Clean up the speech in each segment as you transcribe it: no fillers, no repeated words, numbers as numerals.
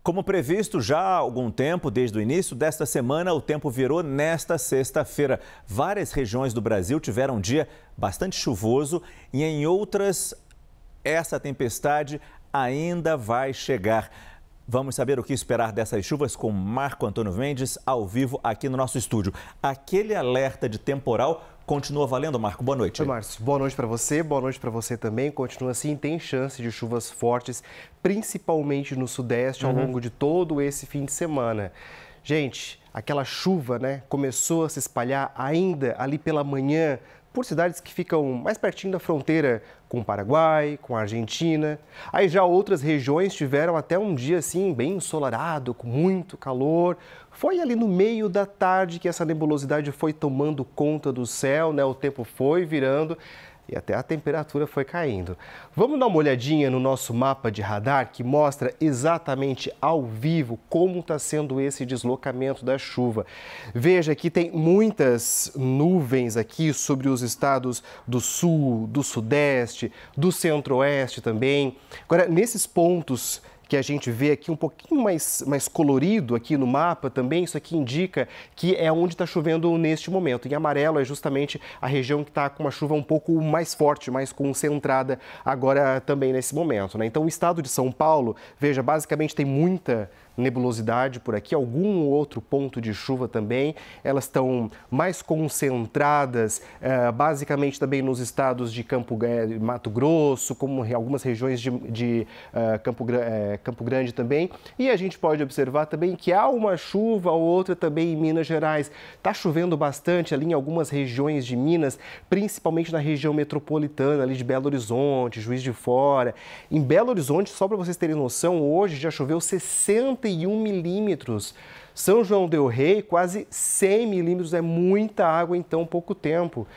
Como previsto já há algum tempo, desde o início desta semana, o tempo virou nesta sexta-feira. Várias regiões do Brasil tiveram um dia bastante chuvoso e em outras, essa tempestade ainda vai chegar. Vamos saber o que esperar dessas chuvas com Marco Antônio Mendes, ao vivo aqui no nosso estúdio. Aquele alerta de temporal continua valendo, Marco? Boa noite. Oi, Márcio. Boa noite para você também. Continua assim, tem chance de chuvas fortes, principalmente no sudeste, ao longo de todo esse fim de semana. Gente, aquela chuva, começou a se espalhar ainda ali pela manhã, por cidades que ficam mais pertinho da fronteira com o Paraguai, com a Argentina. Aí já outras regiões tiveram até um dia assim bem ensolarado, com muito calor. Foi ali no meio da tarde que essa nebulosidade foi tomando conta do céu, o tempo foi virando e até a temperatura foi caindo. Vamos dar uma olhadinha no nosso mapa de radar que mostra exatamente ao vivo como está sendo esse deslocamento da chuva. Veja que tem muitas nuvens aqui sobre os estados do sul, do sudeste, do centro-oeste também. Agora, nesses pontos que a gente vê aqui um pouquinho mais colorido aqui no mapa também, isso aqui indica que é onde está chovendo neste momento. Em amarelo é justamente a região que está com uma chuva um pouco mais forte, mais concentrada agora também nesse momento. Então o estado de São Paulo, veja, basicamente tem muita nebulosidade por aqui, algum outro ponto de chuva também. Elas estão mais concentradas basicamente também nos estados de Mato Grosso, como algumas regiões de Campo Grande também. E a gente pode observar também que há uma chuva ou outra também em Minas Gerais. Está chovendo bastante ali em algumas regiões de Minas, principalmente na região metropolitana, ali de Belo Horizonte, Juiz de Fora. Em Belo Horizonte, só para vocês terem noção, hoje já choveu 61 milímetros. São João del Rei, quase 100 milímetros, é muita água em tão pouco tempo.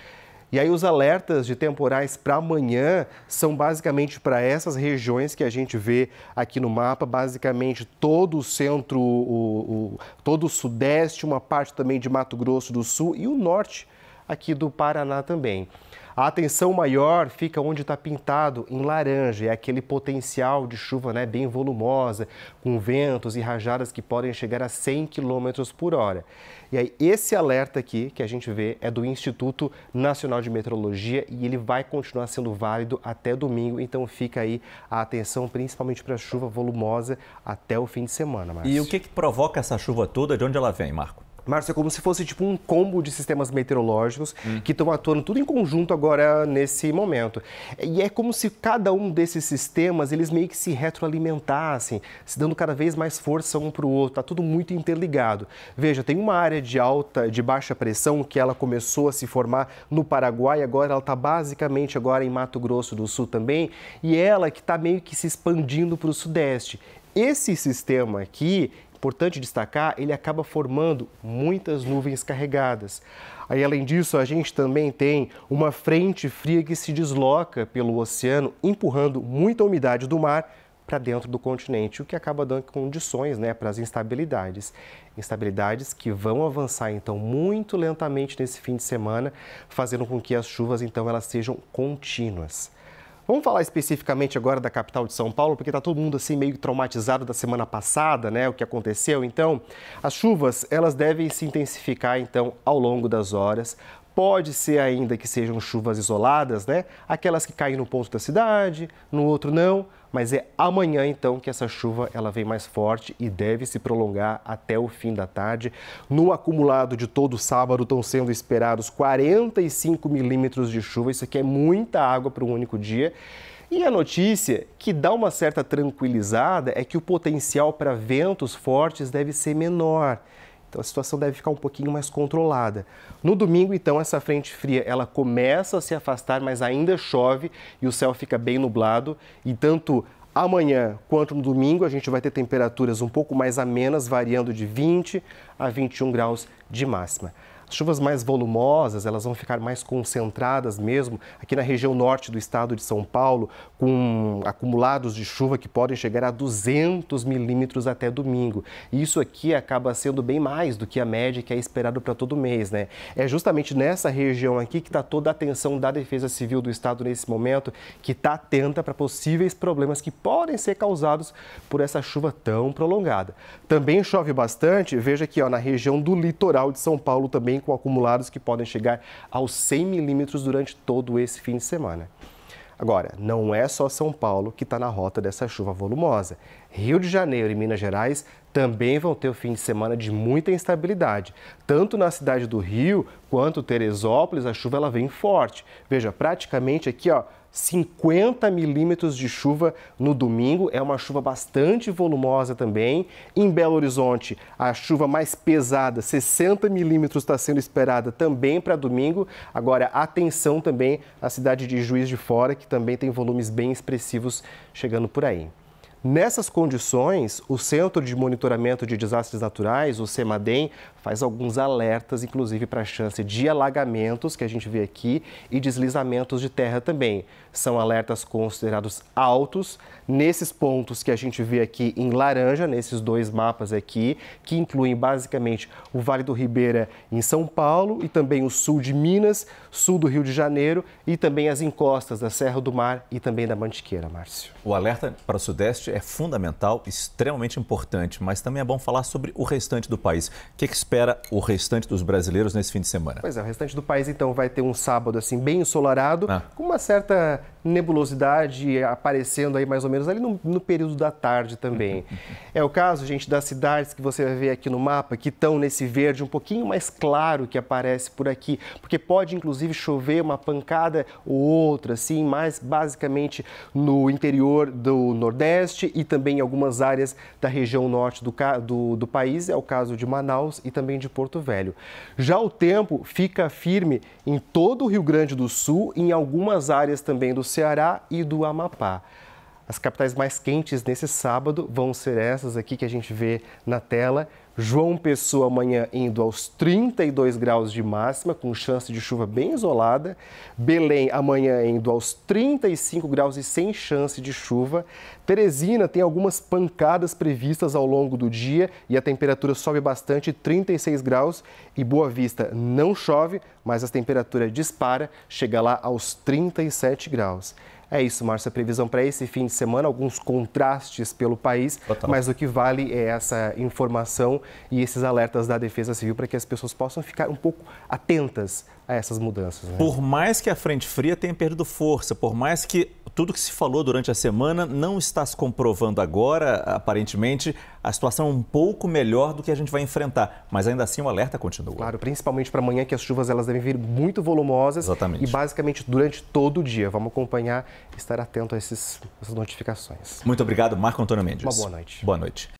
E aí os alertas de temporais para amanhã são basicamente para essas regiões que a gente vê aqui no mapa, basicamente todo o centro, todo o sudeste, uma parte também de Mato Grosso do Sul e o norte aqui do Paraná também. A atenção maior fica onde está pintado em laranja, é aquele potencial de chuva bem volumosa, com ventos e rajadas que podem chegar a 100 km por hora. E aí esse alerta aqui que a gente vê é do Instituto Nacional de Meteorologia e ele vai continuar sendo válido até domingo, então fica aí a atenção principalmente para a chuva volumosa até o fim de semana, Márcio. E o que provoca essa chuva toda? De onde ela vem, Marco? Márcio, é como se fosse tipo um combo de sistemas meteorológicos que estão atuando tudo em conjunto agora nesse momento. E é como se cada um desses sistemas, eles meio que se retroalimentassem, se dando cada vez mais força um para o outro. Está tudo muito interligado. Veja, tem uma área de baixa pressão que ela começou a se formar no Paraguai, agora ela está basicamente agora em Mato Grosso do Sul também, e ela que está meio que se expandindo para o sudeste. Esse sistema aqui, importante destacar, ele acaba formando muitas nuvens carregadas. Aí, além disso, a gente também tem uma frente fria que se desloca pelo oceano, empurrando muita umidade do mar para dentro do continente, o que acaba dando condições para as instabilidades. Instabilidades que vão avançar, então, muito lentamente nesse fim de semana, fazendo com que as chuvas, então, elas sejam contínuas. Vamos falar especificamente agora da capital de São Paulo, porque está todo mundo assim meio traumatizado da semana passada, o que aconteceu. Então, as chuvas, elas devem se intensificar, então, ao longo das horas. Pode ser ainda que sejam chuvas isoladas, aquelas que caem no ponto da cidade, no outro não, mas é amanhã, então, que essa chuva ela vem mais forte e deve se prolongar até o fim da tarde. No acumulado de todo sábado estão sendo esperados 45 milímetros de chuva, isso aqui é muita água para um único dia. E a notícia que dá uma certa tranquilizada é que o potencial para ventos fortes deve ser menor. Então a situação deve ficar um pouquinho mais controlada. No domingo, então, essa frente fria, ela começa a se afastar, mas ainda chove e o céu fica bem nublado. E tanto amanhã quanto no domingo, a gente vai ter temperaturas um pouco mais amenas, variando de 20 a 21 graus de máxima. Chuvas mais volumosas, elas vão ficar mais concentradas mesmo aqui na região norte do estado de São Paulo, com acumulados de chuva que podem chegar a 200 milímetros até domingo. E isso aqui acaba sendo bem mais do que a média que é esperado para todo mês, né? É justamente nessa região aqui que está toda a atenção da Defesa Civil do estado nesse momento, que está atenta para possíveis problemas que podem ser causados por essa chuva tão prolongada. Também chove bastante, veja aqui, ó, na região do litoral de São Paulo também, com acumulados que podem chegar aos 100 milímetros durante todo esse fim de semana. Agora, não é só São Paulo que está na rota dessa chuva volumosa. Rio de Janeiro e Minas Gerais também vão ter o fim de semana de muita instabilidade. Tanto na cidade do Rio quanto Teresópolis, a chuva ela vem forte. Veja, praticamente aqui, ó, 50 milímetros de chuva no domingo, é uma chuva bastante volumosa também. Em Belo Horizonte, a chuva mais pesada, 60 milímetros, está sendo esperada também para domingo. Agora, atenção também à cidade de Juiz de Fora, que também tem volumes bem expressivos chegando por aí. Nessas condições, o Centro de Monitoramento de Desastres Naturais, o CEMADEM, faz alguns alertas, inclusive para a chance de alagamentos, que a gente vê aqui, e deslizamentos de terra também. São alertas considerados altos, nesses pontos que a gente vê aqui em laranja, nesses dois mapas aqui, que incluem basicamente o Vale do Ribeira em São Paulo e também o sul de Minas, sul do Rio de Janeiro e também as encostas da Serra do Mar e também da Mantiqueira, Márcio. O alerta para o Sudeste é fundamental, extremamente importante, mas também é bom falar sobre o restante do país. O que espera o restante dos brasileiros nesse fim de semana? Pois é, o restante do país então vai ter um sábado assim bem ensolarado, com uma certa nebulosidade aparecendo aí mais ou menos ali no período da tarde também. É o caso, gente, das cidades que você vai ver aqui no mapa, que estão nesse verde um pouquinho mais claro que aparece por aqui, porque pode inclusive chover uma pancada ou outra, assim, mais basicamente no interior do Nordeste e também em algumas áreas da região norte do país, é o caso de Manaus e também de Porto Velho. Já o tempo fica firme em todo o Rio Grande do Sul e em algumas áreas também do Ceará e do Amapá. As capitais mais quentes nesse sábado vão ser essas aqui que a gente vê na tela. João Pessoa amanhã indo aos 32 graus de máxima, com chance de chuva bem isolada. Belém amanhã indo aos 35 graus e sem chance de chuva. Teresina tem algumas pancadas previstas ao longo do dia e a temperatura sobe bastante, 36 graus. E Boa Vista não chove, mas a temperatura dispara, chega lá aos 37 graus. É isso, Márcio, a previsão para esse fim de semana, alguns contrastes pelo país, Total. Mas o que vale é essa informação e esses alertas da Defesa Civil para que as pessoas possam ficar um pouco atentas a essas mudanças, né? Por mais que a frente fria tenha perdido força, por mais que tudo que se falou durante a semana não está se comprovando agora, aparentemente, a situação é um pouco melhor do que a gente vai enfrentar, mas ainda assim o alerta continua. Claro, principalmente para amanhã, que as chuvas elas devem vir muito volumosas. Exatamente. E basicamente durante todo o dia. Vamos acompanhar e estar atento a essas notificações. Muito obrigado, Marco Antônio Mendes. Uma boa noite. Boa noite.